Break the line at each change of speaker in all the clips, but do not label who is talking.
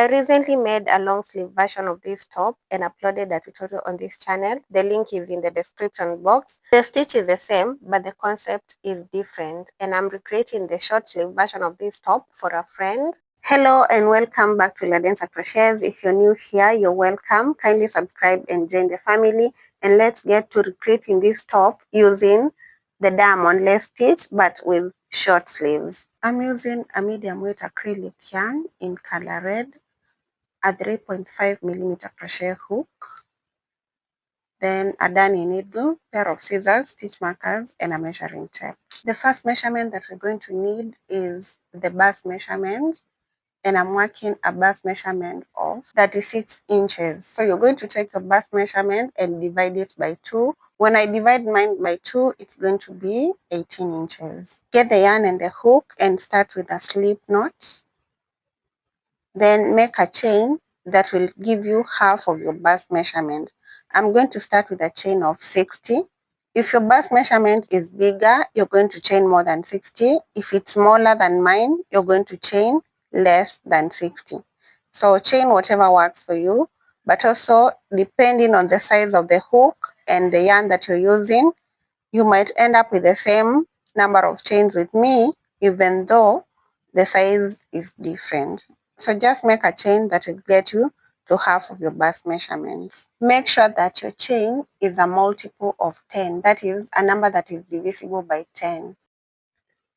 I recently made a long sleeve version of this top and uploaded a tutorial on this channel. The link is in the description box. The stitch is the same, but the concept is different, and I'm recreating the short sleeve version of this top for a friend. Hello and welcome back to Ladensa Crochets. If you're new here, you're welcome. Kindly subscribe and join the family, and let's get to recreating this top using the diamond lace stitch but with short sleeves. I'm using a medium weight acrylic yarn in color red, a 3.5 millimeter crochet hook, then a darning needle, pair of scissors, stitch markers, and a measuring tape. The first measurement that we're going to need is the bust measurement, and I'm working a bust measurement of 36 inches. So you're going to take your bust measurement and divide it by 2. When I divide mine by 2, it's going to be 18 inches. Get the yarn and the hook and start with a slip knot. Then make a chain that will give you half of your bust measurement. I'm going to start with a chain of 60. If your bust measurement is bigger, you're going to chain more than 60. If it's smaller than mine, you're going to chain less than 60. So chain whatever works for you, but also depending on the size of the hook and the yarn that you're using, you might end up with the same number of chains with me, even though the size is different. So just make a chain that will get you to half of your bust measurements. Make sure that your chain is a multiple of 10. That is a number that is divisible by 10.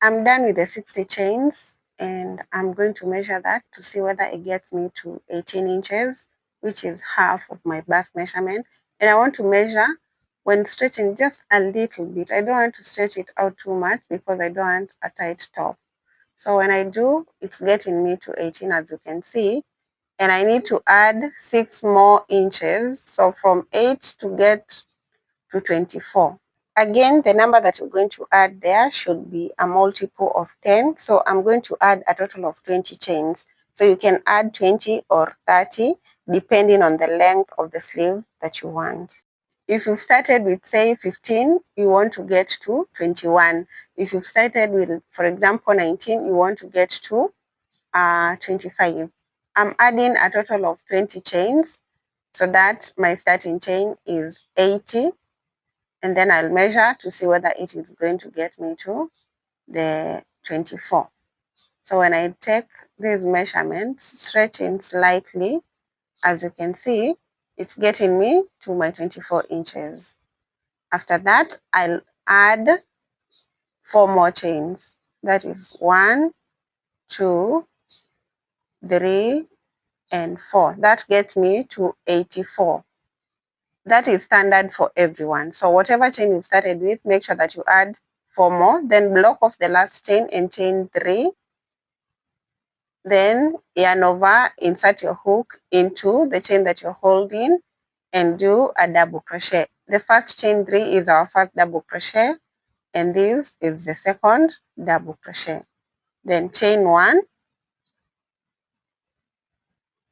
I'm done with the 60 chains, and I'm going to measure that to see whether it gets me to 18 inches, which is half of my bust measurement. And I want to measure when stretching just a little bit. I don't want to stretch it out too much because I don't want a tight top. So when I do, it's getting me to 18, as you can see, and I need to add 6 more inches. So from 8 to get to 24. Again, the number that you're going to add there should be a multiple of 10. So I'm going to add a total of 20 chains. So you can add 20 or 30 depending on the length of the sleeve that you want. If you started with, say, 15, you want to get to 21. If you started with, for example, 19, you want to get to 25. I'm adding a total of 20 chains so that my starting chain is 80. And then I'll measure to see whether it is going to get me to the 24. So when I take these measurements, stretching slightly, as you can see, it's getting me to my 24 inches. After that, I'll add 4 more chains. That is 1, 2, 3, and 4. That gets me to 84. That is standard for everyone. So whatever chain you started with, make sure that you add 4 more, then block off the last chain and chain 3. Then yarn over, insert your hook into the chain that you're holding and do a double crochet. The first chain 3 is our first double crochet, and this is the second double crochet. Then chain 1,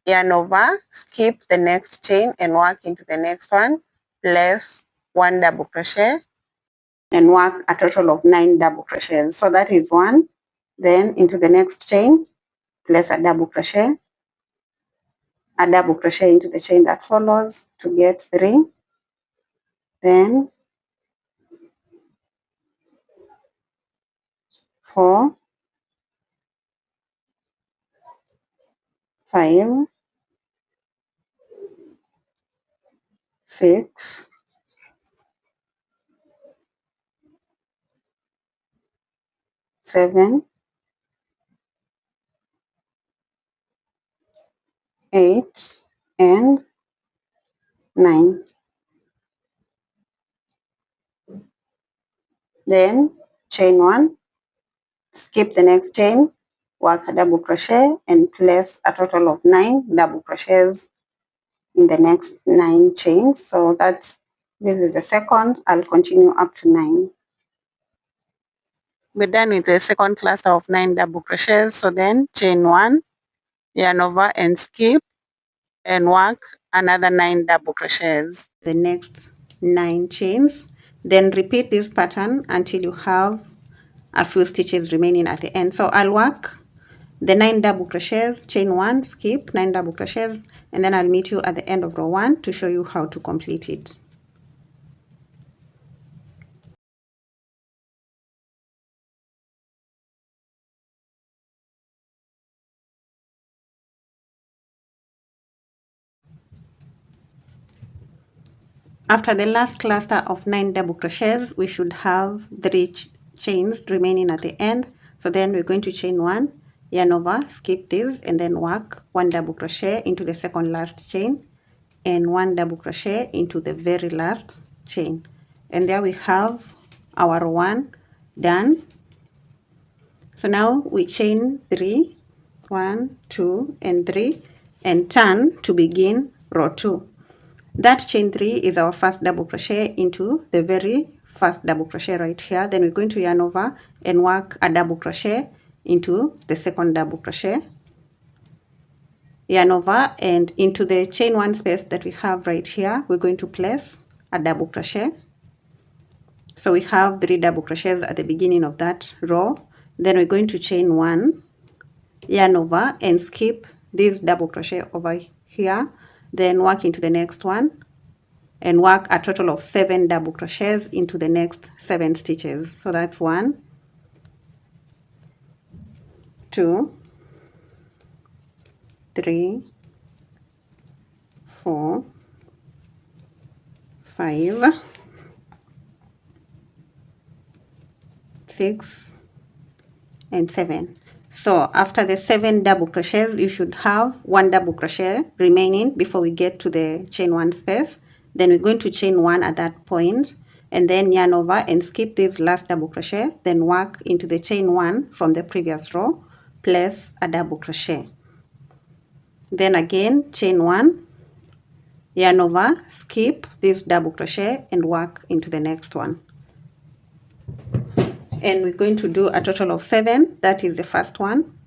yarn over, skip the next chain and work into the next one, place 1 double crochet, and work a total of 9 double crochets. So that is 1. Then into the next chain, place a double crochet into the chain that follows to get 3. Then 4, 5, 6, 7, 8, and 9. Then chain 1, skip the next chain, work a double crochet and place a total of 9 double crochets in the next 9 chains. So this is the second. I'll continue up to 9. We're done with the second cluster of 9 double crochets. So then chain 1, yarn over and skip and work another 9 double crochets. The next 9 chains. Then repeat this pattern until you have a few stitches remaining at the end. So I'll work
the 9 double crochets, chain 1, skip 9 double crochets, and then I'll meet you at the end of row 1 to show you how to complete it. After the last cluster of 9 double crochets, we should have 3 chains remaining at the end. So then we're going to chain 1, yarn over, skip this, and then work 1 double crochet into the second last chain and 1 double crochet into the very last chain. And there we have our row 1 done. So now we chain 3, 1, 2, and 3, and turn to begin row 2. That chain 3 is our first double crochet into the very first double crochet right here. Then we're going to yarn over and work a double crochet into the second double crochet, yarn over, and into the chain 1 space that we have right here, we're going to place a double crochet. So we have 3 double crochets at the beginning of that row. Then we're going to chain 1, yarn over, and skip this double crochet over here, then work into the next one and work a total of 7 double crochets into the next 7 stitches. So that's 1, 2, 3, 4, 5, 6, and 7. So after the 7 double crochets, you should have 1 double crochet remaining before we get to the chain 1 space. Then we're going to chain 1 at that point, and then yarn over and skip this last double crochet, then work into the chain 1 from the previous row, place a double crochet. Then again chain 1, yarn over, skip this double crochet, and work into the next one. And we're going to do a total of 7. That is the first one.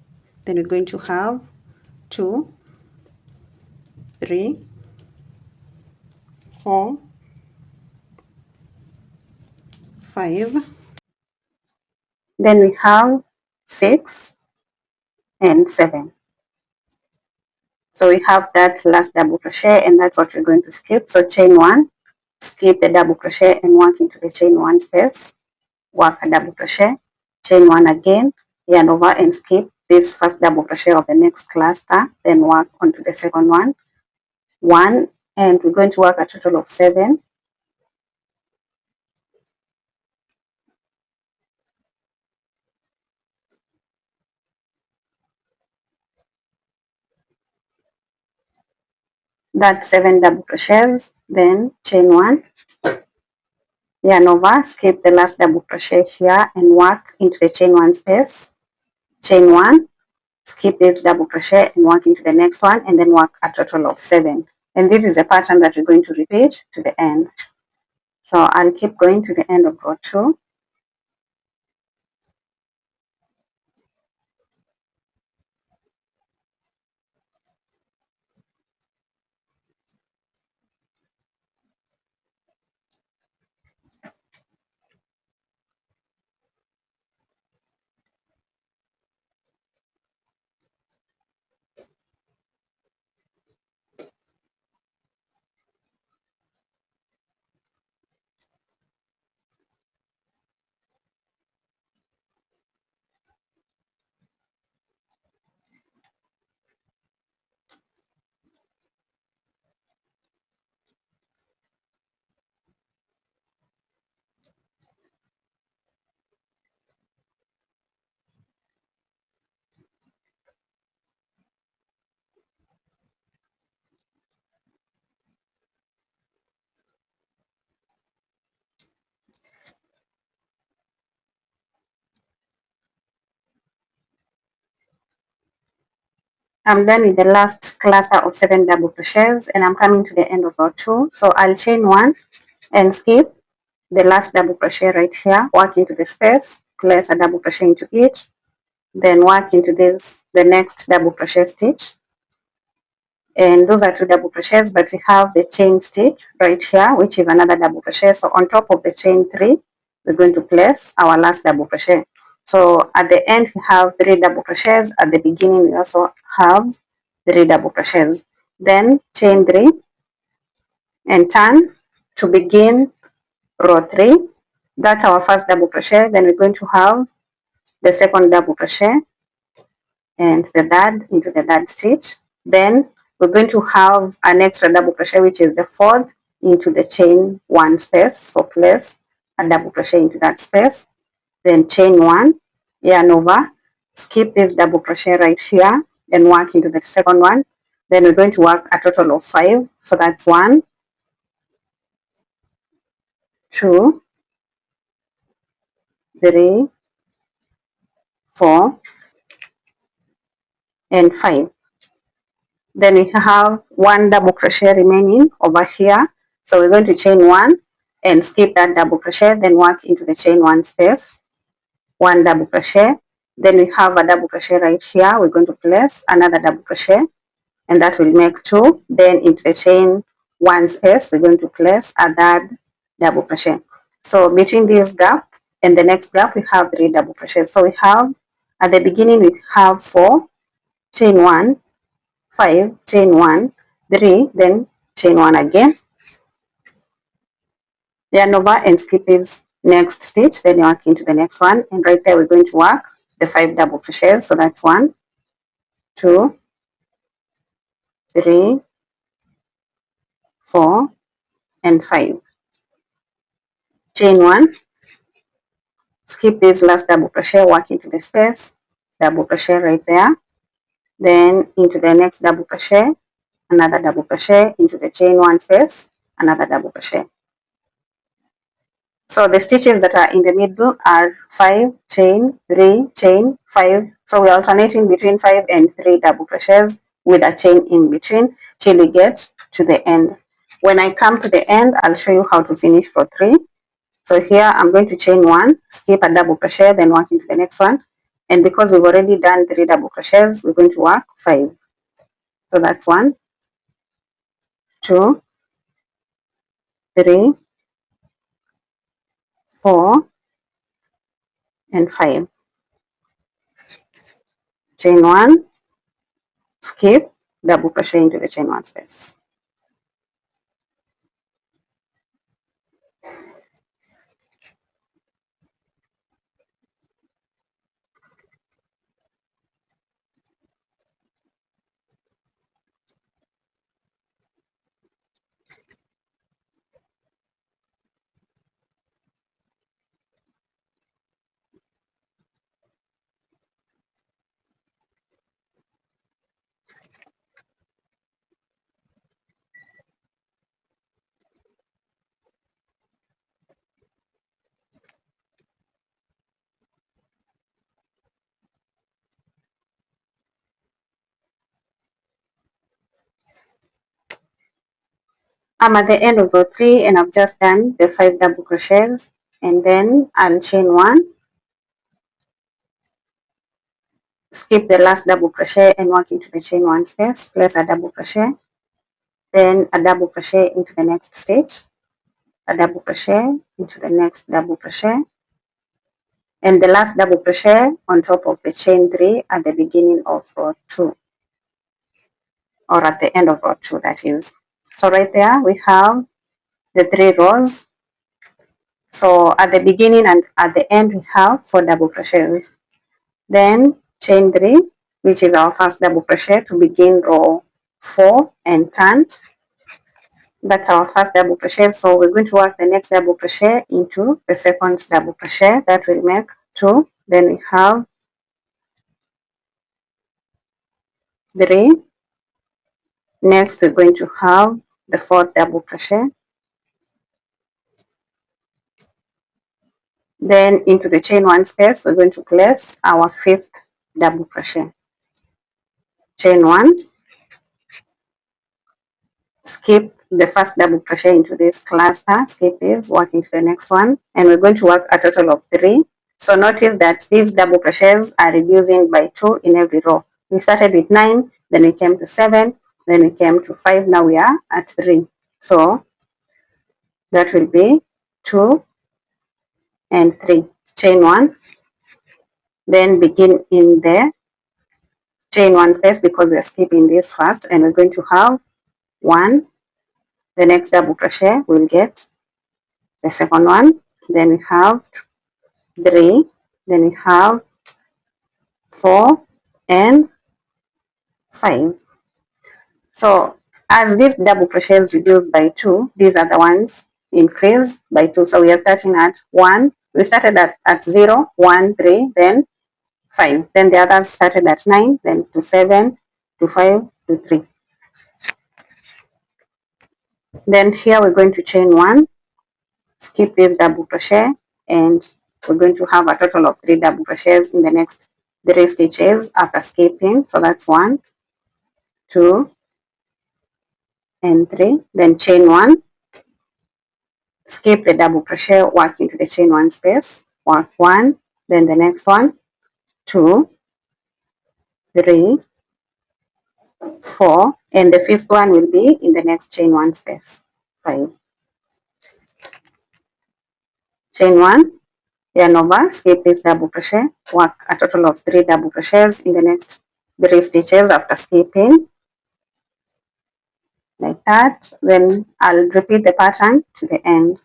Then we're going to have 2, 3, 4, 5.
Then we have 6 and 7. So we have that last double crochet, and that's what we're going to skip. So chain 1, skip the double crochet and work into the chain 1 space, work a double crochet, chain 1 again, yarn over and skip this first double crochet of the next cluster, then work onto the second one, 1, and we're going to work a total of 7. That's 7 double crochets, then chain 1, yarn over, skip the last double crochet here and work into the chain 1 space, chain 1, skip this double crochet and work into the next one, and then work a total of 7. And this is a pattern that we're going to repeat to the end. So I'll keep going to the end of row 2. I'm done with the last cluster of 7 double crochets, and I'm coming to the end of row 2. So I'll chain 1 and skip the last double crochet right here, work into the space, place a double crochet into it, then work into the next double crochet stitch. And those are 2 double crochets, but we have the chain stitch right here, which is another double crochet. So on top of the chain 3, we're going to place our last double crochet.
So at the end we have 3 double crochets. At the beginning we also have 3 double crochets. Then chain 3 and turn to begin row 3. That's our first double crochet. Then we're going to have the second double crochet and the third into the third stitch. Then we're going to have an extra double crochet, which is the fourth, into the chain 1 space. So place a double crochet into that space, then chain 1, yarn over, skip this double crochet right here, then work into the second one. Then we're going to work a total of 5. So that's 1, 2, 3, 4, and 5. Then we have 1 double crochet remaining over here. So we're going to chain 1 and skip that double crochet, then work into the chain 1 space, 1 double crochet. Then we have a double crochet right here. We're going to place another double crochet, and that will make 2. Then into the chain 1 space, we're going to place a third double crochet. So between this gap and the next gap, we have 3 double crochets. So we have, at the beginning, we have 4, chain 1, 5, chain 1, 3, then chain 1 again, yarn over and skip this next stitch, then you work into the next one, and right there we're going to work the 5 double crochets. So that's 1, 2, 3, 4, and 5. Chain 1, skip this last double crochet, work into the space, double crochet right there, then into the next double crochet, another double crochet, into the chain 1 space, another double crochet. So the stitches that are in the middle are 5, chain, 3, chain, 5. So we're alternating between 5 and 3 double crochets with a chain in between till we get to the end. When I come to the end, I'll show you how to finish row 3. So here I'm going to chain 1, skip a double crochet, then work into the next one. And because we've already done 3 double crochets, we're going to work 5. So that's 1, 2, 3, 4, and 5. Chain 1, skip, double crochet into the chain 1 space. I'm at the end of row 3 and I've just done the 5 double crochets, and then I'll chain 1, skip the last double crochet and work into the chain 1 space, place a double crochet, then a double crochet into the next stitch, a double crochet into the next double crochet, and the last double crochet on top of the chain 3 at the beginning of row 2, or at the end of row 2, that is. So right there we have the 3 rows. So at the beginning and at the end we have 4 double crochets. Then chain 3, which is our first double crochet to begin row 4 and turn. That's our first double crochet. So we're going to work the next double crochet into the second double crochet. That will make 2. Then we have 3. Next we're going to have the 4th double crochet. Then into the chain 1 space we're going to place our 5th double crochet. Chain 1, skip the first double crochet into this cluster, skip this, work into the next one, and we're going to work a total of 3. So notice that these double crochets are reducing by 2 in every row. We started with 9, then we came to 7, then we came to 5, now we are at 3. So that will be 2 and 3. Chain 1,
then begin in the chain one space because we're skipping this first, and we're going to have one, the next double crochet we'll get the second one, then we have 3, then we have 4 and 5. So as these double crochets reduce by 2, these are the ones increase by 2. So we are starting at 1. We started at 0, 1, 3, then 5. Then the others started at 9, then to 7, to 5, to 3. Then here we're going to chain 1, skip this double crochet, and we're going to have a total of 3 double crochets in the next 3 stitches after skipping. So that's 1, 2, and 3. Then chain 1, skip the double crochet, work into the chain 1 space, work 1, then the next one, 2, 3, 4, and the fifth one will be in the next chain 1 space, 5. Chain 1, yarn over, skip this double crochet, work a total of 3 double crochets in the next 3 stitches after skipping, like that. Then I'll repeat the pattern to the end.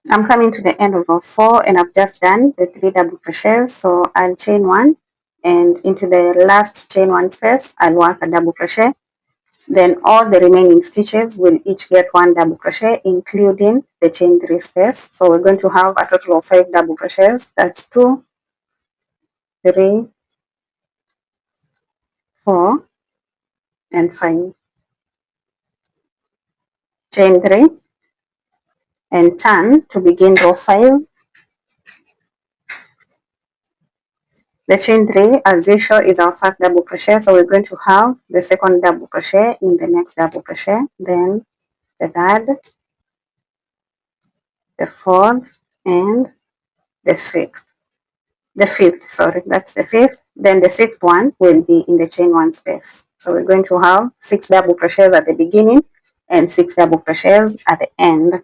I'm coming to the end of row 4 and I've just done the 3 double crochets, so I'll chain 1 and into the last chain 1 space I'll work a double crochet. Then all the remaining stitches will each get 1 double crochet, including the chain 3 space. So we're going to have a total of 5 double crochets. That's 2, 3, 4 and 5. Chain 3 and turn to begin row 5. The chain 3, as usual, is our first double crochet, so we're going to have the second double crochet in the next double crochet, then the third, the fourth, and the sixth. The fifth, sorry, that's the fifth. Then the sixth one will be in the chain 1 space. So we're going to have 6 double crochets at the beginning and 6 double crochets at the end.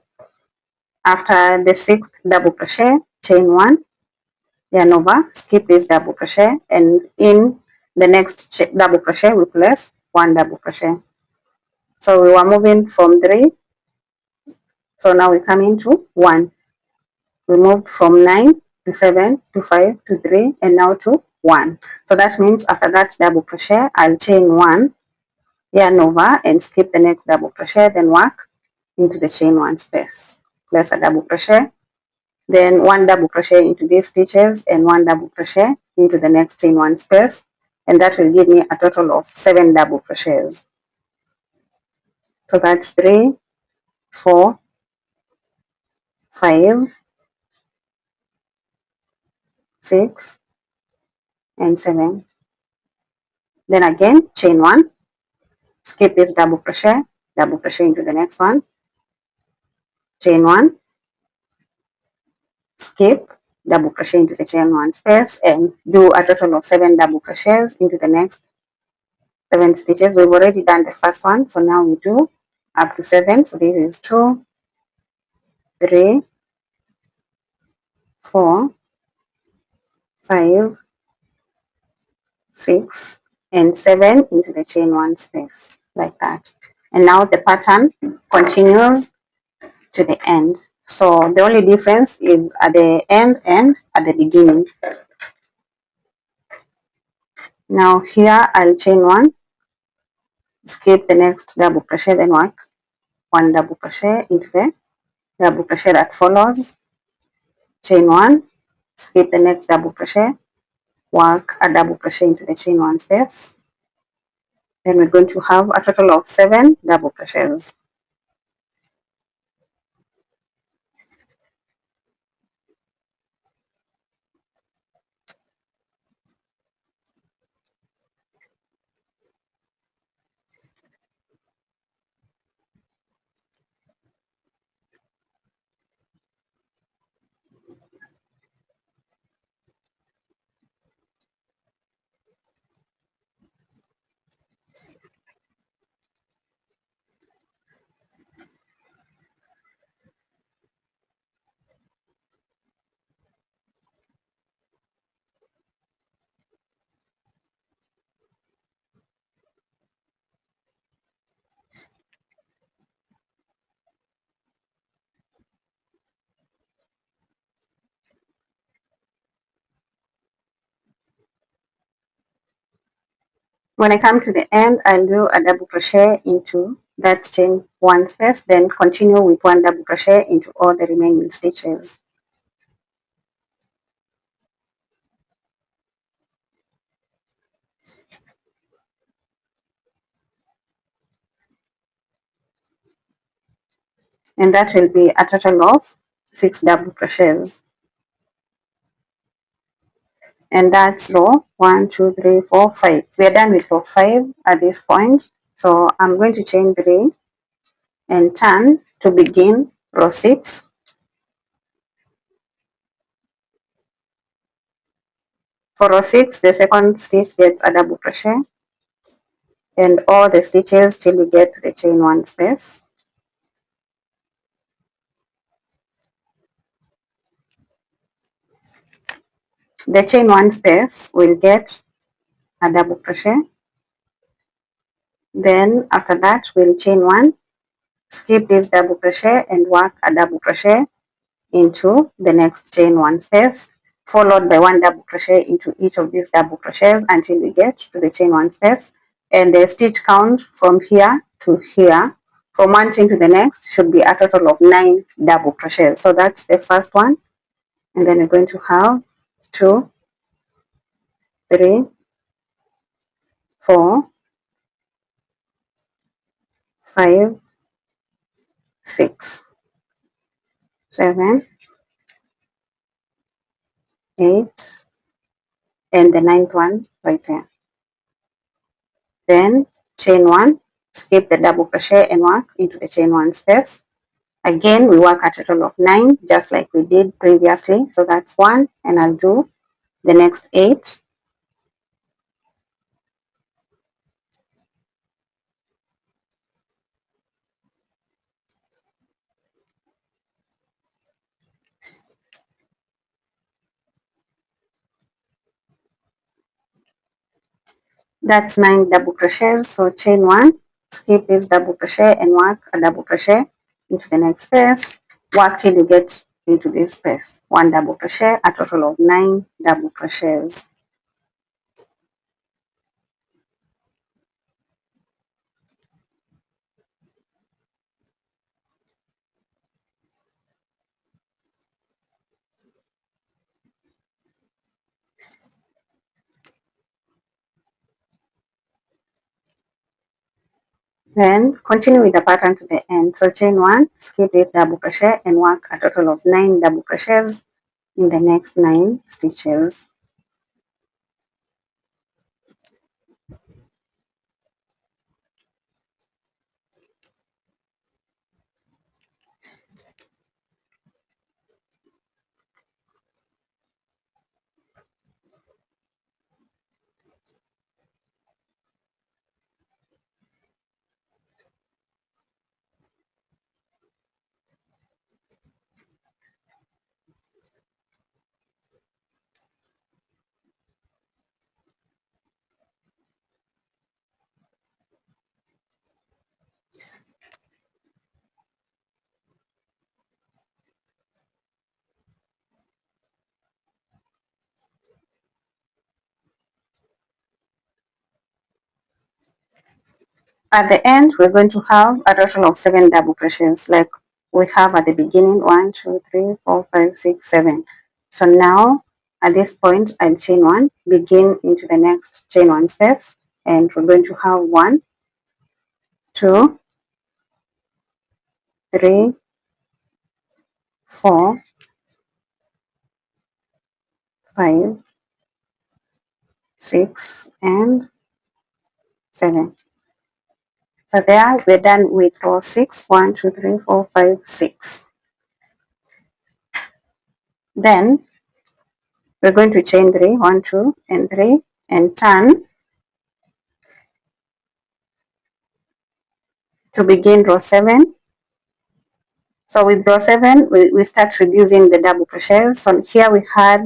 After the sixth double crochet, chain 1, yarn over, skip this double crochet, and in the next double crochet we place 1 double crochet. So we were moving from 3, so now we come into 1. We moved from 9 to 7 to 5 to 3 and now to 1. So that means after that double crochet I'll chain 1, yarn over, and skip the next double crochet, then work into the chain 1 space, place a double crochet, then 1 double crochet into these stitches and 1 double crochet into the next chain 1 space, and that will give me a total of 7 double crochets. So that's 3, 4, 5, 6 and 7. Then again chain 1, skip this double crochet into the next one, chain 1, skip, double crochet into the chain 1 space, and do a total of 7 double crochets into the next 7 stitches. We've already done the first one, so now we do up to 7. So this is 2, 3, 4, 5, 6, and 7 into the chain 1 space, like that. And now the pattern continues to the end. So the only difference is at the end and at the beginning.
Now here I'll chain one, skip the next double crochet, then work one double crochet into the double crochet that follows, chain one, skip the next double crochet, work a double crochet into the chain one space. Then we're going to have a total of 7 double crochets. When I come to the end, I'll do a double crochet into that chain one space, then continue with one double crochet into all the remaining stitches. And that will be a total of 6 double crochets. And that's row 1, 2, 3, 4, 5. We are done with row 5 at this point. So I'm going to chain 3 and turn to begin row 6. For row 6, the second stitch gets a double crochet and all the stitches till we get to the chain 1 space. The chain 1 space will get a double crochet. Then after that, we'll chain 1, skip this double crochet and work a double crochet into the next chain 1 space, followed by 1 double crochet into each of these double crochets until we get to the chain 1 space. And the stitch count from here to here, from one chain to the next, should be a total of 9 double crochets. So that's the first one. And then we're going to have 2, 3, 4, 5, 6, 7, 8, and the ninth one right there. Then chain 1, skip the double crochet and work into the chain 1 space. Again, we work a total of 9, just like we did previously. So that's 1, and I'll do the next 8. That's 9 double crochets. So chain 1, skip this double crochet and work a double crochet into the next space. Work till you get into this space. 1 double crochet, a total of 9 double crochets. Then continue with the pattern to the end. So chain 1, skip this double crochet and work a total of 9 double crochets in the next 9 stitches. At the end, we're going to have a total of 7 double crochets like we have at the beginning. 1, 2, 3, 4, 5, 6, 7. So now at this point, I'll chain 1, begin into the next chain 1 space, and we're going to have 1, 2, 3, 4, 5, 6, and 7. So there we're done with row 6. 1, 2, 3, 4, 5, 6. Then we're going to chain 3, 1, 2, and 3, and turn to begin row 7. So with row 7, we start reducing the double crochets. So here we had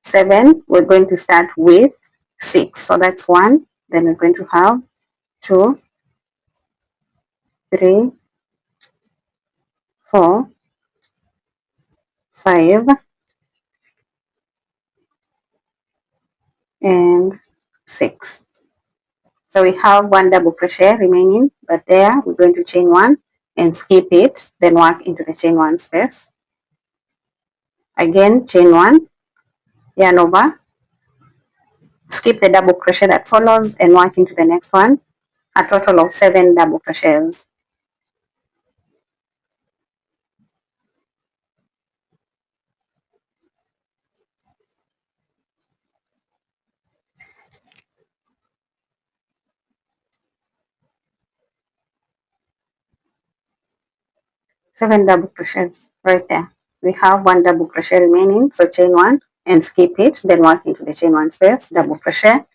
7, we're going to start with 6. So that's 1. Then we're going to have 2, 3, 4, 5, and 6. So we have 1 double crochet remaining, but there we're going to chain 1 and skip it, then work into the chain 1 space. Again, chain 1, yarn over, skip the double crochet that follows and work into the next one, a total of 7 double crochets. Seven double crochets right there. We have 1 double crochet remaining, so chain 1 and skip it, then work into the chain 1 space, double crochet,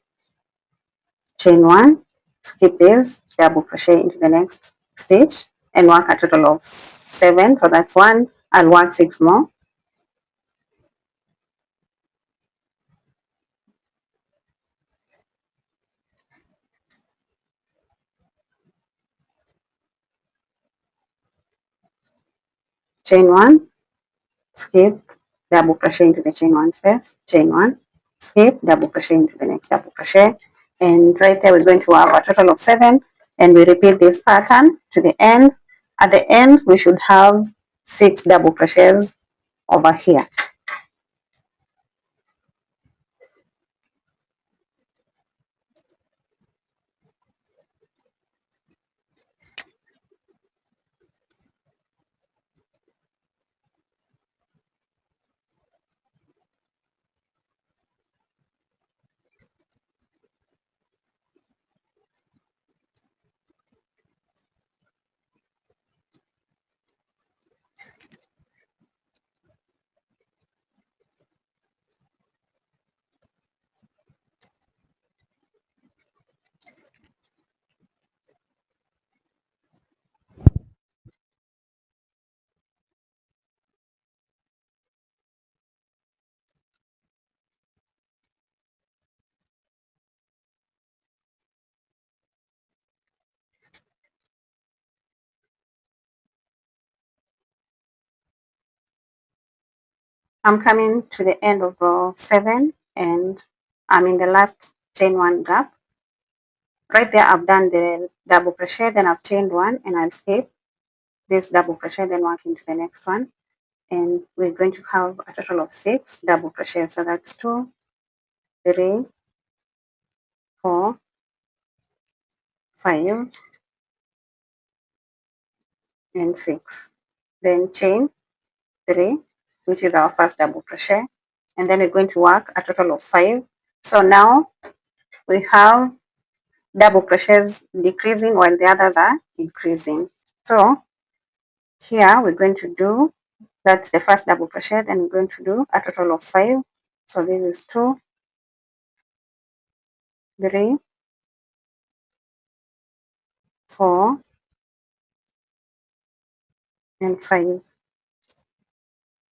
chain 1, skip this, double crochet into the next stitch, and work a total of 7. So that's 1. I'll work 6 more. Chain 1, skip, double crochet into the chain 1 space, chain 1, skip, double crochet into the next double crochet, and right there we're going to have a total of 7, and we repeat this pattern to the end. At the end we should have 6 double crochets over here. I'm coming to the end of row 7, and I'm in the last chain 1 gap. Right there I've done the double crochet, then I've chained 1, and I'll skip this double crochet, then work into the next one, and we're going to have a total of 6 double crochets. So that's 2, 3, 4, 5, and 6. Then chain 3, which is our first double crochet, and then we're going to work a total of 5. So now we have double crochets decreasing while the others are increasing. So here we're going to do, that's the first double crochet, then we're going to do a total of 5. So this is 2, 3, 4, and 5.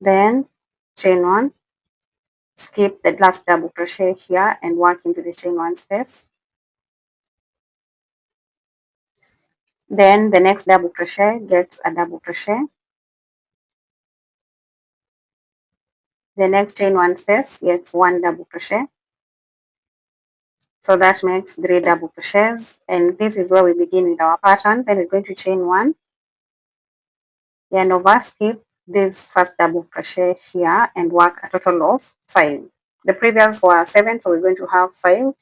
Then chain 1, skip the last double crochet here and work into the chain 1 space. Then the next double crochet gets a double crochet. The next chain 1 space gets 1 double crochet. So that makes 3 double crochets, and this is where we begin with our pattern. Then we're going to chain 1, yarn over, skip this first double crochet here and work a total of 5. The previous were 7, so we're going to have 5.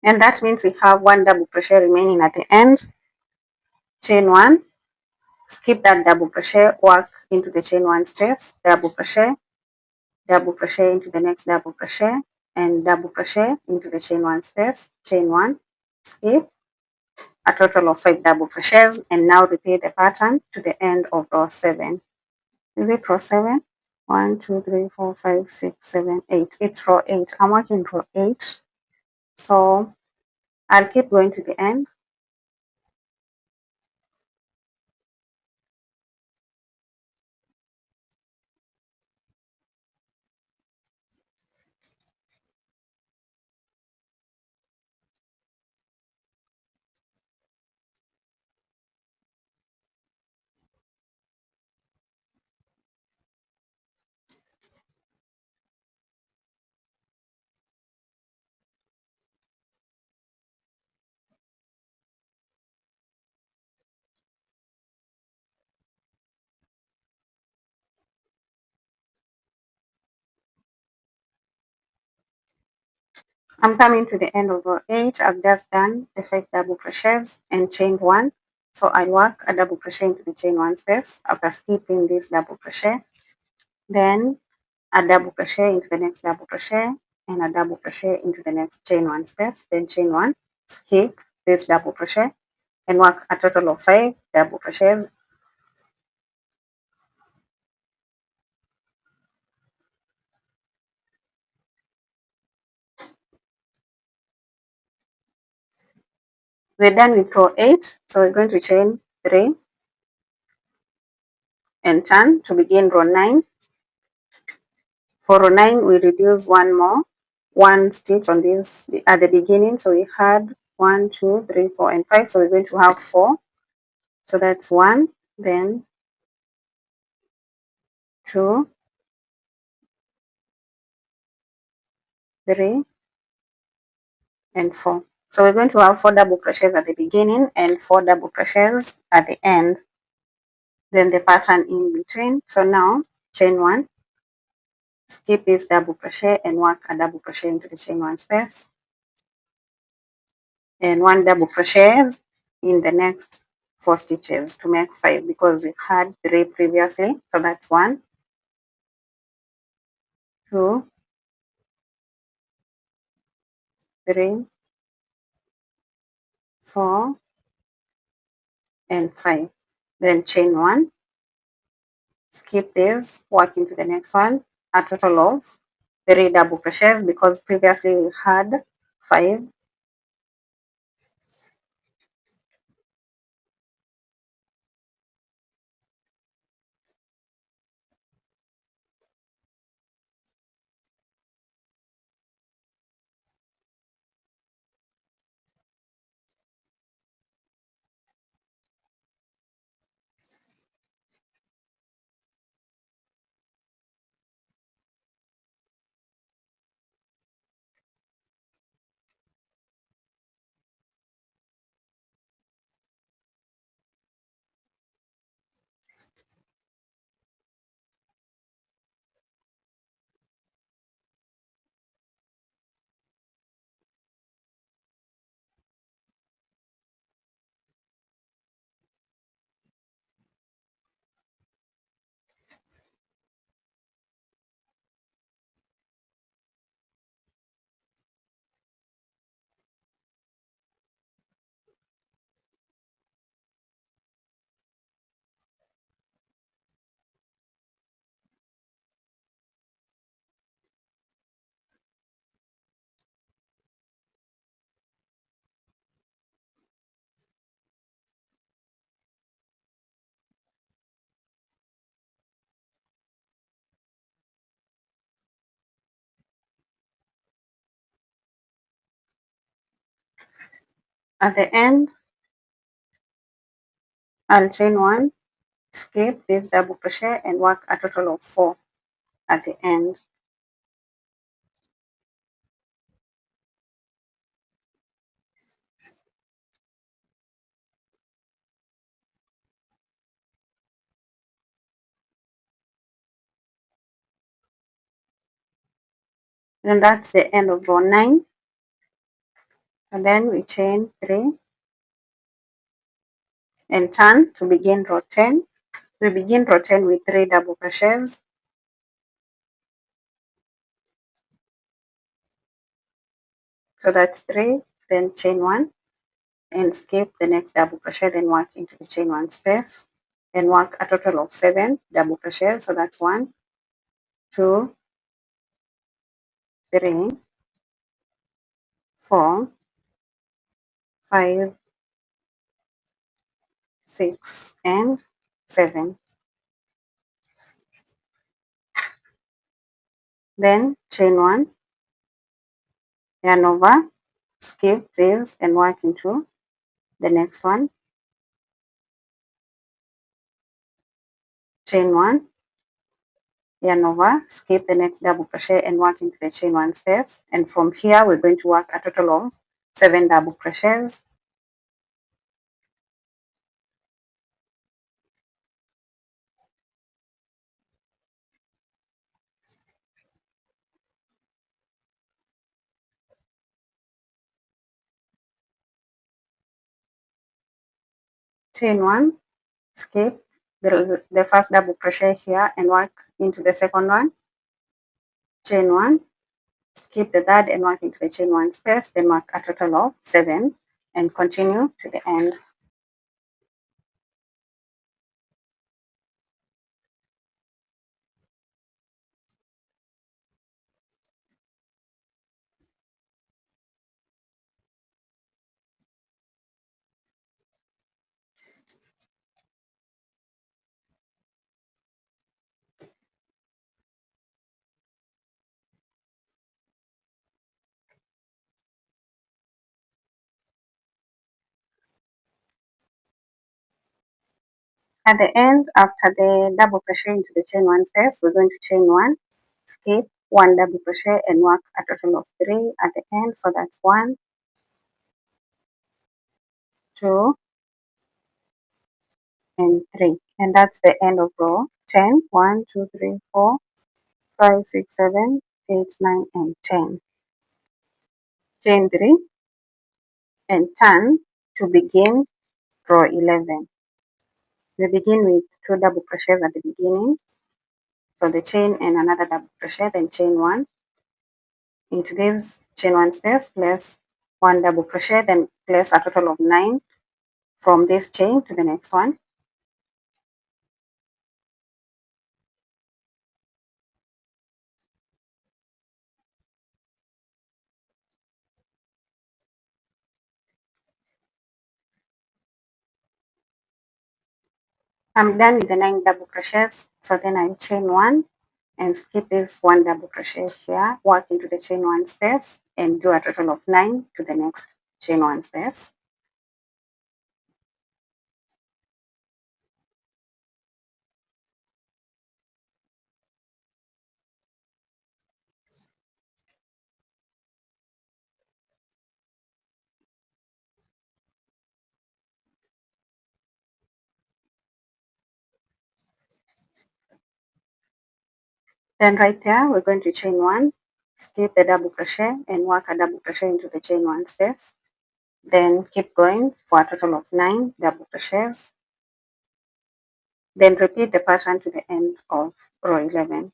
And that means we have 1 double crochet remaining at the end. Chain 1, skip that double crochet, work into the chain 1 space, double crochet into the next double crochet, and double crochet into the chain 1 space, chain 1, skip, a total of 5 double crochets, and now repeat the pattern to the end of row 7. Is it row 7? 1, 2, 3, 4, 5, 6, 7, 8. It's row 8. I'm working row 8. So I'll keep going to the end. I'm coming to the end of row 8. I've just done the 5 double crochets and chained 1. So I work a double crochet into the chain 1 space after skipping this double crochet. Then a double crochet into the next double crochet and a double crochet into the next chain 1 space. Then chain 1, skip this double crochet and work a total of 5 double crochets. We're done with row 8. So we're going to chain 3 and turn to begin row 9. For row 9, we reduce one stitch on this at the beginning. So we had 1, 2, 3, 4, and 5. So we're going to have 4. So that's 1, then 2, 3, and 4. So we're going to have 4 double crochets at the beginning and 4 double crochets at the end. Then the pattern in between. So now chain 1, skip this double crochet and work a double crochet into the chain 1 space, and 1 double crochet in the next 4 stitches to make 5 because we had 3 previously. So that's 1, 2, 3, 4, and 5. Then chain 1, skip this, work into the next one, a total of 3 double crochets because previously we had 5. At the end, I'll chain 1, skip this double crochet and work a total of 4 at the end. And that's the end of row 9. And then we chain 3 and turn to begin row 10. We begin row 10 with 3 double crochets. So that's 3, then chain 1 and skip the next double crochet, then work into the chain 1 space and work a total of 7 double crochets. So that's 1, 2, 3, 4, 5, 6, and 7. Then chain 1, yarn over, skip this and work into the next one, chain 1, yarn over, skip the next double crochet and work into the chain 1 space. And from here we're going to work a total of 7 double crochets. Chain 1, skip the first double crochet here and work into the second one, chain 1, skip the third and work into the chain 1 space, then work a total of 7 and continue to the end. At the end, after the double crochet into the chain 1 space, we're going to chain 1, skip 1 double crochet and work a total of 3 at the end. So that's 1, 2, and 3. And that's the end of row 10. 1, 2, 3, 4, 5, 6, 7, 8, 9, and 10. Chain 3 and turn to begin row 11. We begin with 2 double crochets at the beginning. So the chain and another double crochet, then chain 1. Into this chain 1 space, place 1 double crochet, then place a total of 9 from this chain to the next one. I'm done with the 9 double crochets, so then I chain 1 and skip this 1 double crochet here, work into the chain 1 space and do a total of 9 to the next chain 1 space. Then right there, we're going to chain 1, skip the double crochet and work a double crochet into the chain 1 space. Then keep going for a total of 9 double crochets. Then repeat the pattern to the end of row 11.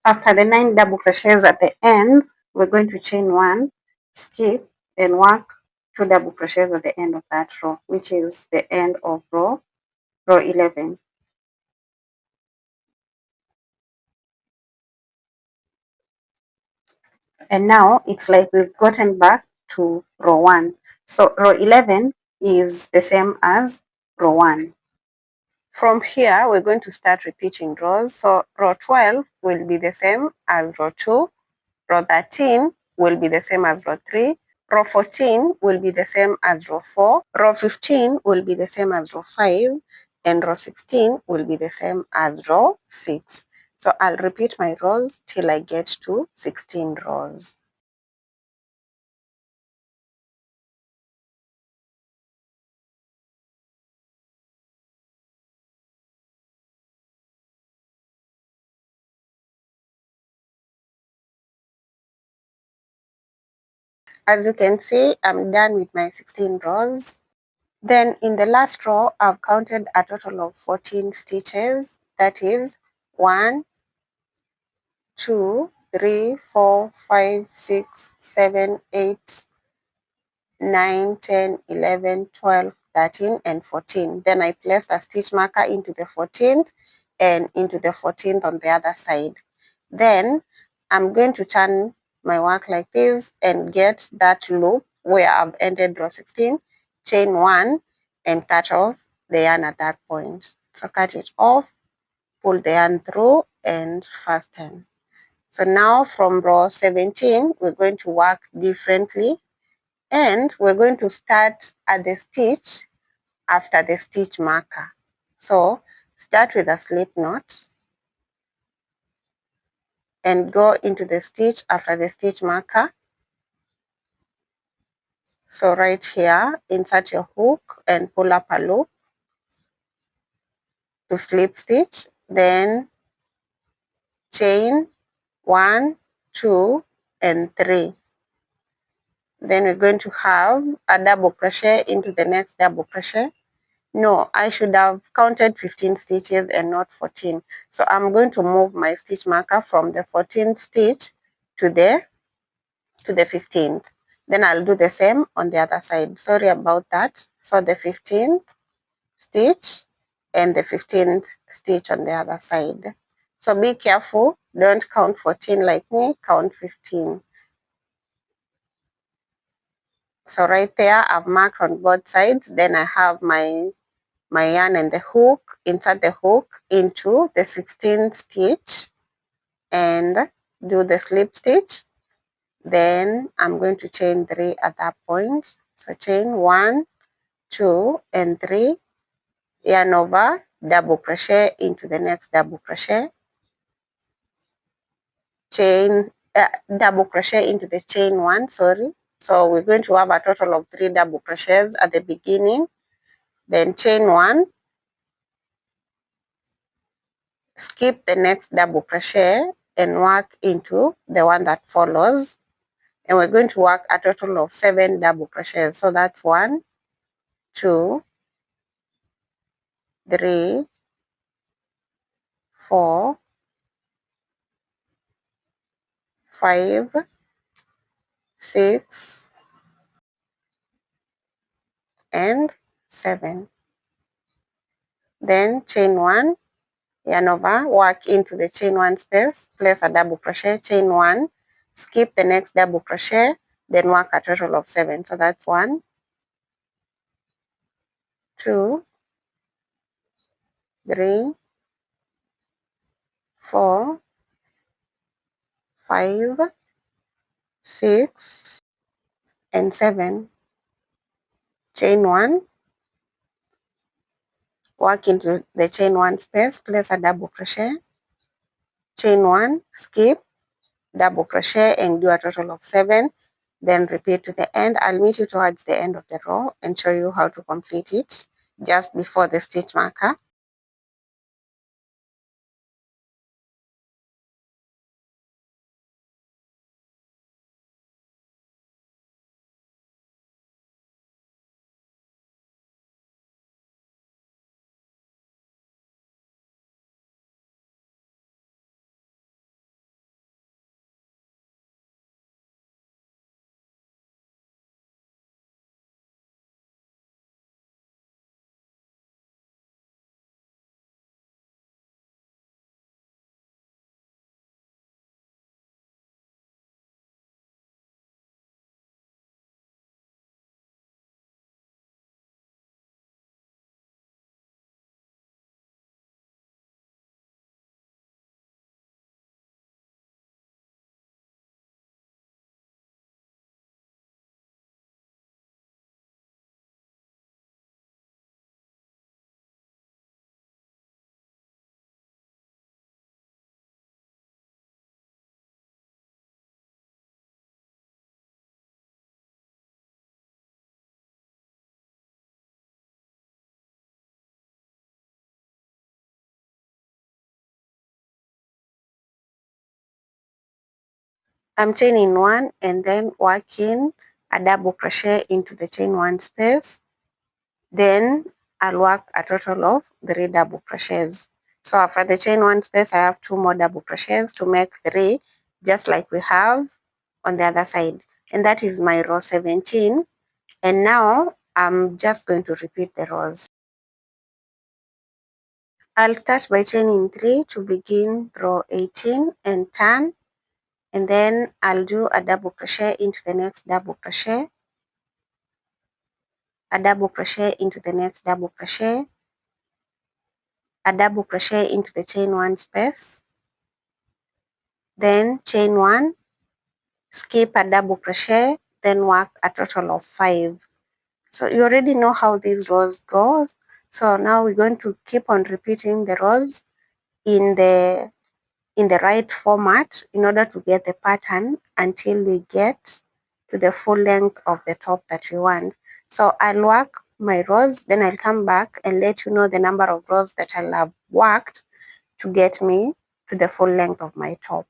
After the 9 double crochets at the end, we're going to chain 1, skip, and work 2 double crochets at the end of that row, which is the end of row 11. And now it's like we've gotten back to row 1. So row 11 is the same as row 1. From here, we're going to start repeating rows. So row 12 will be the same as row 2. Row 13 will be the same as row 3. Row 14 will be the same as row 4. Row 15 will be the same as row 5. And row 16 will be the same as row 6. So I'll repeat my rows till I get to 16 rows. As you can see, I'm done with my 16 rows. Then in the last row, I've counted a total of 14 stitches. That is 1, 2, 3, 4, 5, 6, 7, 8, 9, 10, 11, 12, 13, and 14. Then I placed a stitch marker into the 14th and into the 14th on the other side. Then I'm going to turn my work like this and get that loop where I've ended row 16, chain 1, and cut off the yarn at that point. So cut it off, pull the yarn through, and fasten. So now from row 17, we're going to work differently, and we're going to start at the stitch after the stitch marker. So start with a slip knot and go into the stitch after the stitch marker. So right here, insert your hook and pull up a loop to slip stitch, then chain 1, 2, and 3. Then we're going to have a double crochet into the next double crochet. No, I should have counted 15 stitches and not 14. So I'm going to move my stitch marker from the 14th stitch to the 15th. Then I'll do the same on the other side. Sorry about that. So the 15th stitch and the 15th stitch on the other side. So be careful. Don't count 14 like me. Count 15. So right there, I've marked on both sides. Then I have my yarn and the hook, insert the hook into the 16th stitch and do the slip stitch. Then I'm going to chain 3 at that point. So chain 1, 2, and 3, yarn over, double crochet into the next double crochet, chain, double crochet into the chain 1, sorry. So we're going to have a total of 3 double crochets at the beginning, then chain 1, skip the next double crochet and work into the one that follows, and we're going to work a total of 7 double crochets. So that's 1, 2, 3, 4, 5, 6, and 7. Then chain 1, yarn over, work into the chain 1 space, place a double crochet, chain 1, skip the next double crochet, then work a total of 7. So that's 1, 2, 3, 4, 5, 6, and 7. Chain 1, work into the chain 1 space, place a double crochet, chain 1, skip, double crochet, and do a total of 7. Then repeat to the end. I'll meet you towards the end of the row and show you how to complete it just before the stitch marker.
I'm chaining 1 and then working a double crochet into the chain 1 space. Then I'll work a total of 3 double crochets. So after the chain 1 space, I have 2 more double crochets to make 3, just like we have on the other side. And that is my row 17. And now I'm just going to repeat the rows. I'll start by chaining 3 to begin row 18 and turn, and then I'll do a double crochet into the next double crochet, a double crochet into the next double crochet, a double crochet into the chain 1 space, then chain 1, skip a double crochet, then work a total of 5. So you already know how these rows go. So now we're going to keep on repeating the rows in the right format in order to get the pattern until we get to the full length of the top that we want. So I'll work my rows, then I'll come back and let you know the number of rows that I'll have worked to get me to the full length of my top.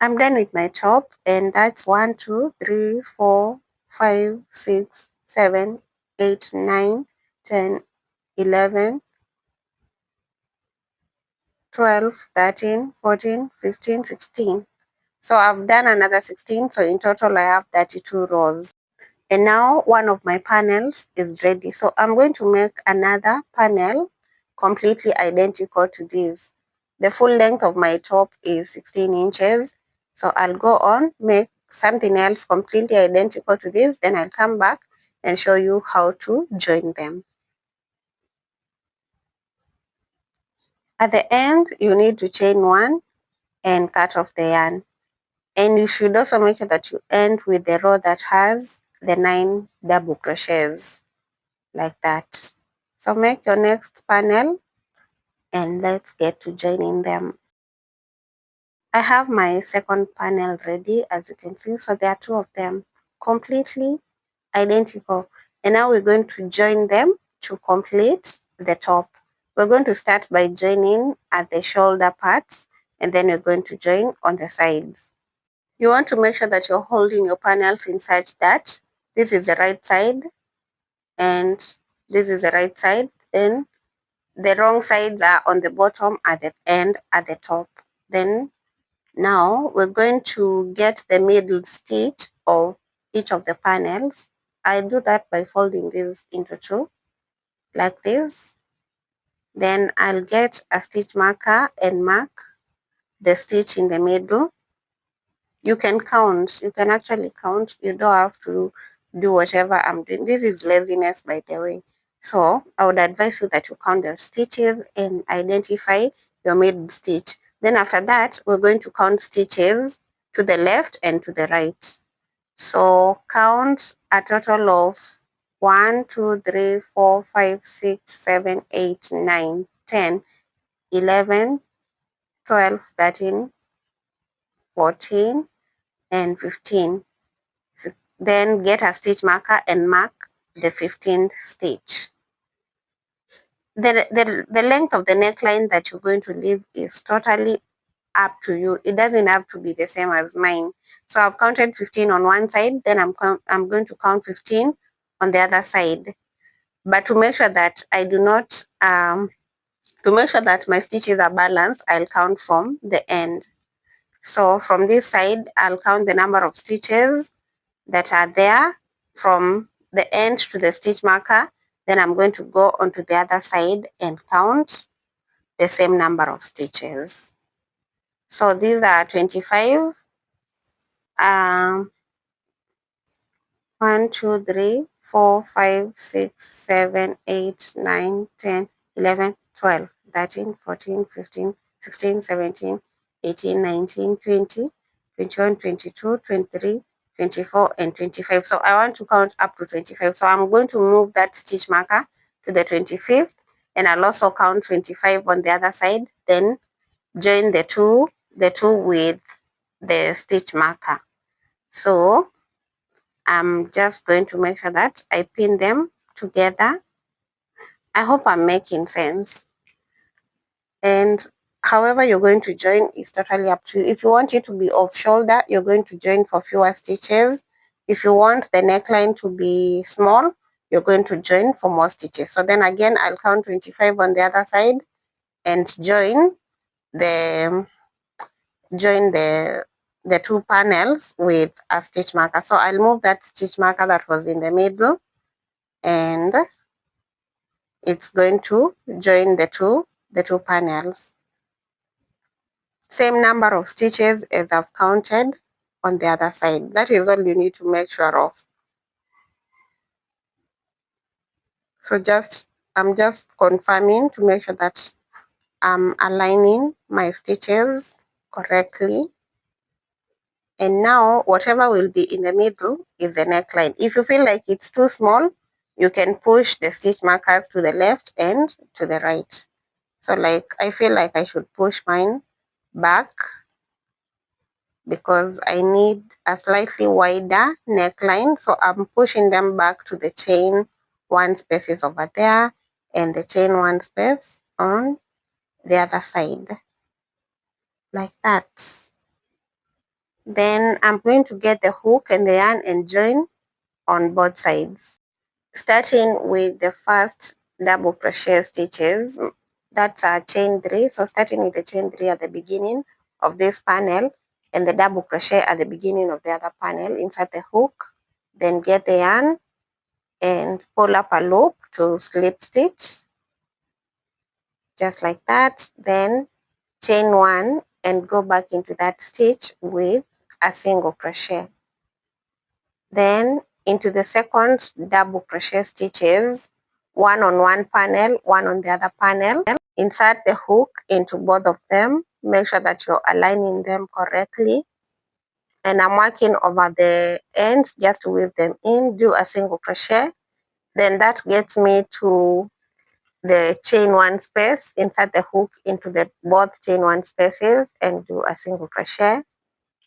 I'm done with my top, and that's 1, 2, 3, 4, 5, 6, 7, 8, 9, 10, 11, 12, 13, 14, 15, 16. So I've done another 16, so in total I have 32 rows. And now one of my panels is ready. So I'm going to make another panel completely identical to this. The full length of my top is 16 inches. So I'll go on, make something else completely identical to this. Then I'll come back and show you how to join them. At the end, you need to chain 1 and cut off the yarn. And you should also make sure that you end with the row that has the 9 double crochets, like that. So make your next panel and let's get to joining them. I have my second panel ready, as you can see. So there are 2 of them, completely identical. And now we're going to join them to complete the top. We're going to start by joining at the shoulder parts, and then we're going to join on the sides. You want to make sure that you're holding your panels in such that this is the right side and this is the right side, and the wrong sides are on the bottom at the end at the top. Then now we're going to get the middle stitch of each of the panels. I do that by folding this into 2 like this. Then I'll get a stitch marker and mark the stitch in the middle. You can count. You can actually count. You don't have to do whatever I'm doing. This is laziness, by the way. So I would advise you that you count the stitches and identify your middle stitch. Then after that, we're going to count stitches to the left and to the right. So count a total of 1, 2, 3, 4, 5, 6, 7, 8, 9, 10, 11, 12, 13, 14, and 15. Then get a stitch marker and mark the 15th stitch. The length of the neckline that you're going to leave is totally up to you. It doesn't have to be the same as mine. So I've counted 15 on one side, then I'm going to count 15 on the other side. But to make sure that I do not, to make sure that my stitches are balanced, I'll count from the end. So from this side, I'll count the number of stitches that are there from the end to the stitch marker. Then I'm going to go onto the other side and count the same number of stitches. So these are 25. 1, 2, 3, 4, 5, 6, 7, 8, 9, 10, 11, 12, 13, 14, 15, 16, 17, 18, 19, 20, 21, 22, 23, 24, and 25. So I want to count up to 25. So I'm going to move that stitch marker to the 25th, and I'll also count 25 on the other side, then join the two with the stitch marker. So I'm just going to make sure that I pin them together. I hope I'm making sense. And however you're going to join is totally up to you. If you want it to be off shoulder, you're going to join for fewer stitches. If you want the neckline to be small, you're going to join for more stitches. So then again, I'll count 25 on the other side and the join the two panels with a stitch marker. So I'll move that stitch marker that was in the middle, and it's going to join the two panels. Same number of stitches as I've counted on the other side. That is all you need to make sure of. So I'm just confirming to make sure that I'm aligning my stitches correctly. And now whatever will be in the middle is the neckline. If you feel like it's too small, you can push the stitch markers to the left and to the right. So like I feel like I should push mine back because I need a slightly wider neckline. So I'm pushing them back to the chain one space is over there and the chain one space on the other side, like that. Then I'm going to get the hook and the yarn and join on both sides. Starting with the first double crochet stitches, that's a chain 3. So starting with the chain 3 at the beginning of this panel and the double crochet at the beginning of the other panel, insert the hook, then get the yarn and pull up a loop to slip stitch, just like that. Then chain 1 and go back into that stitch with a single crochet. Then into the second double crochet stitches, one on one panel, one on the other panel. Insert the hook into both of them. Make sure that you're aligning them correctly. And I'm working over the ends just to weave them in. Do a single crochet. Then that gets me to the chain 1 space. Insert the hook into the both chain 1 spaces and do a single crochet.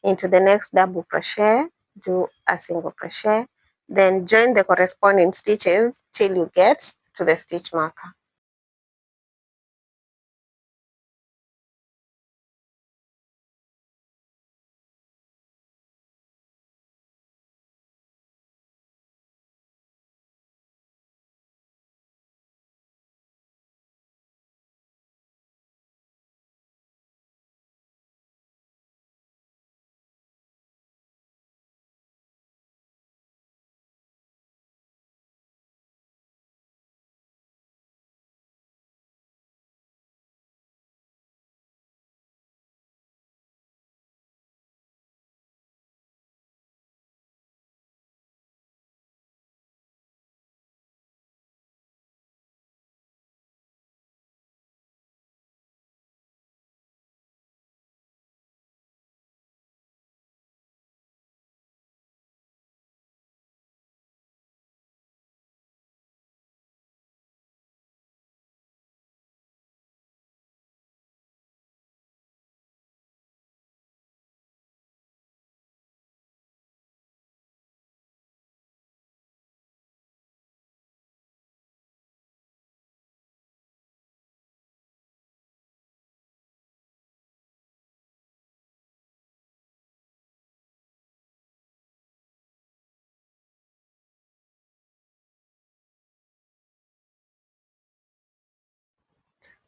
Into the next double crochet, do a single crochet, then join the corresponding stitches till you get to the stitch marker.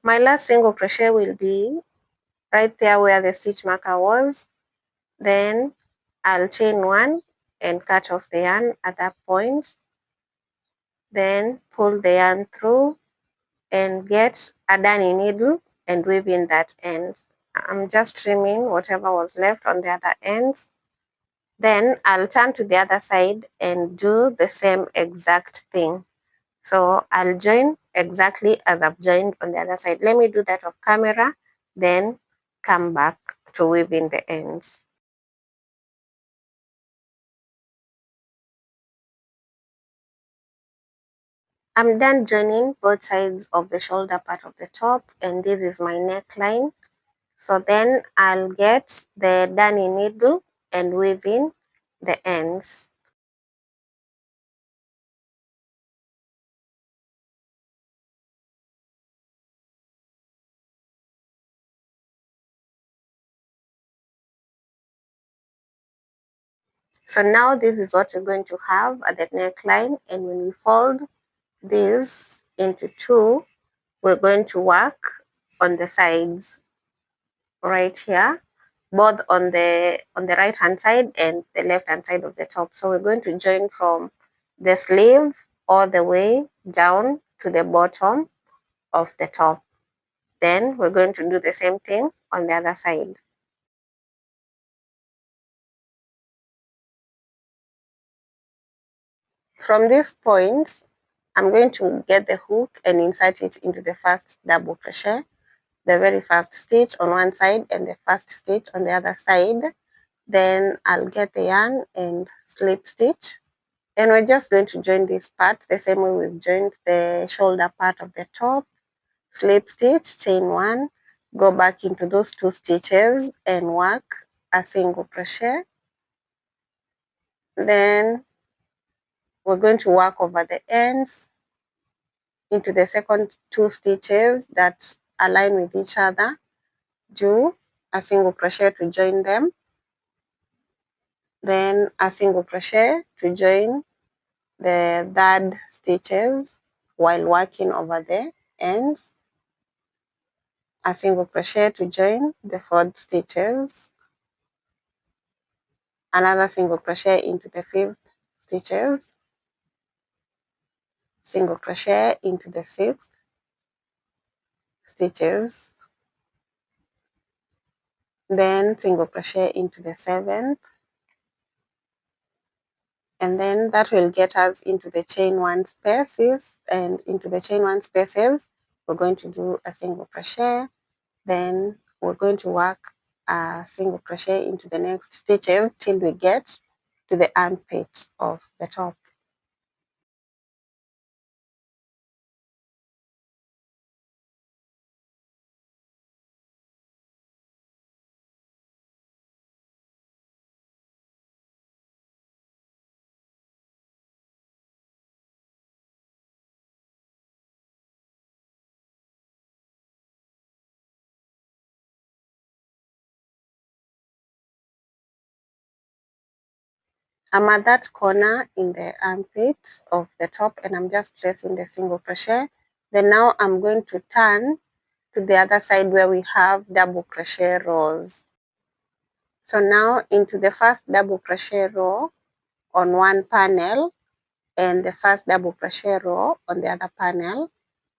My last single crochet will be right there where the stitch marker was. Then I'll chain 1 and cut off the yarn at that point. Then pull the yarn through and get a darning needle and weave in that end. I'm just trimming whatever was left on the other ends. Then I'll turn to the other side and do the same exact thing. So I'll join exactly as I've joined on the other side. Let me do that off camera, then come back to weave in the ends. I'm done joining both sides of the shoulder part of the top, and this is my neckline. So then I'll get the darning needle and weave in the ends. So now this is what we're going to have at the neckline, and when we fold this into two, we're going to work on the sides right here, both on the right hand side and the left hand side of the top. So we're going to join from the sleeve all the way down to the bottom of the top. Then we're going to do the same thing on the other side. From this point, I'm going to get the hook and insert it into the first double crochet, the very first stitch on one side and the first stitch on the other side. Then I'll get the yarn and slip stitch. And we're just going to join this part the same way we've joined the shoulder part of the top. Slip stitch, chain one, go back into those two stitches and work a single crochet. Then we're going to work over the ends into the second two stitches that align with each other. Do a single crochet to join them. Then a single crochet to join the third stitches while working over the ends. A single crochet to join the fourth stitches, another single crochet into the fifth stitches, single crochet into the sixth stitches, then single crochet into the seventh, and then that will get us into the chain one spaces, and into the chain one spaces we're going to do a single crochet. Then we're going to work a single crochet into the next stitches till we get to the armpit of the top. I'm at that corner in the armpit of the top and I'm just placing the single crochet. Then now I'm going to turn to the other side where we have double crochet rows. So now into the first double crochet row on one panel and the first double crochet row on the other panel,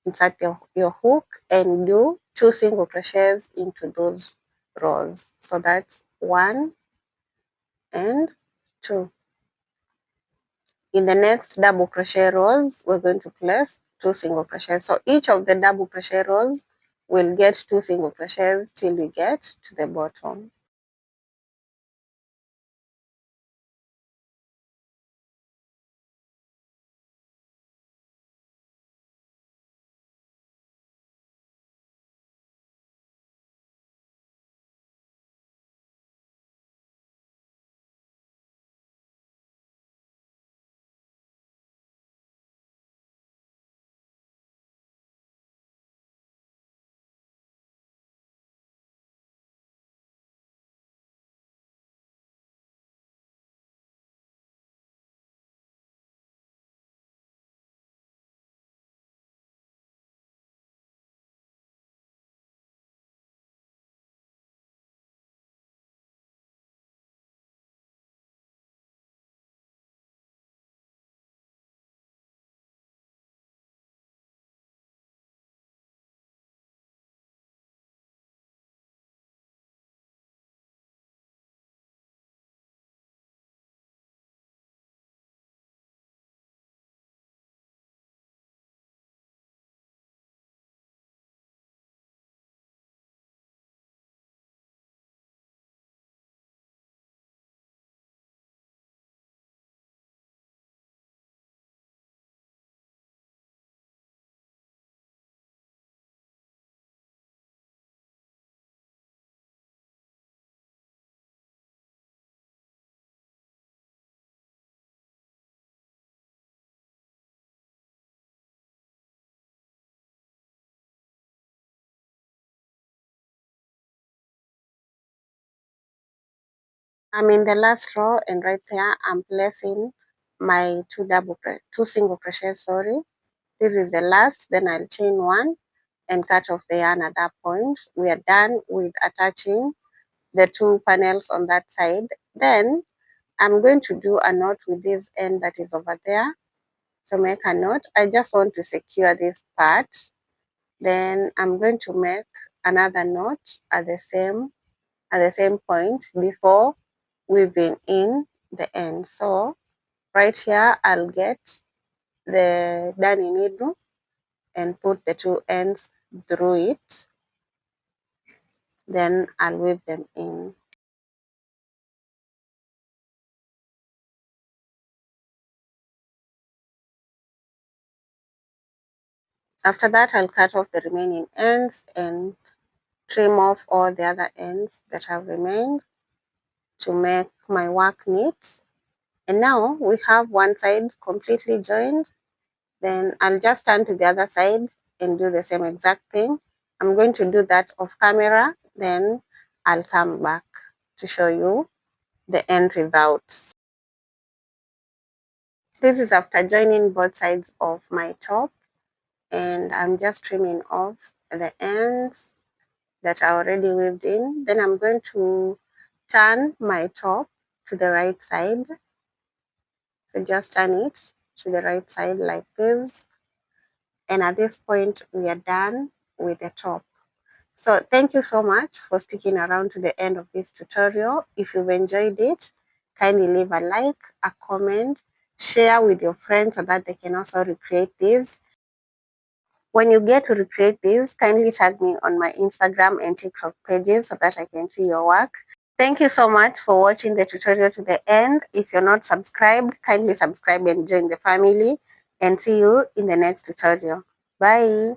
insert your hook and do two single crochets into those rows. So that's one and two. In the next double crochet rows, we're going to place two single crochets. So each of the double crochet rows will get two single crochets till we get to the bottom. I'm in the last row, and right there I'm placing my two single crochets, sorry. This is the last, then I'll chain one and cut off the yarn at that point. We are done with attaching the two panels on that side. Then I'm going to do a knot with this end that is over there. So make a knot. I just want to secure this part. Then I'm going to make another knot at the same point before weaving in the end. So right here I'll get the darning needle and put the two ends through it. Then I'll weave them in. After that, I'll cut off the remaining ends and trim off all the other ends that have remained to make my work neat. And now we have one side completely joined. Then I'll just turn to the other side and do the same exact thing. I'm going to do that off camera, then I'll come back to show you the end results. This is after joining both sides of my top, and I'm just trimming off the ends that are already weaved in. Then I'm going to turn my top to the right side. So just turn it to the right side like this. And at this point, we are done with the top. So thank you so much for sticking around to the end of this tutorial. If you've enjoyed it, kindly leave a like, a comment, share with your friends so that they can also recreate this. When you get to recreate this, kindly tag me on my Instagram and TikTok pages so that I can see your work. Thank you so much for watching the tutorial to the end. If you're not subscribed, kindly subscribe and join the family, and see you in the next tutorial. Bye.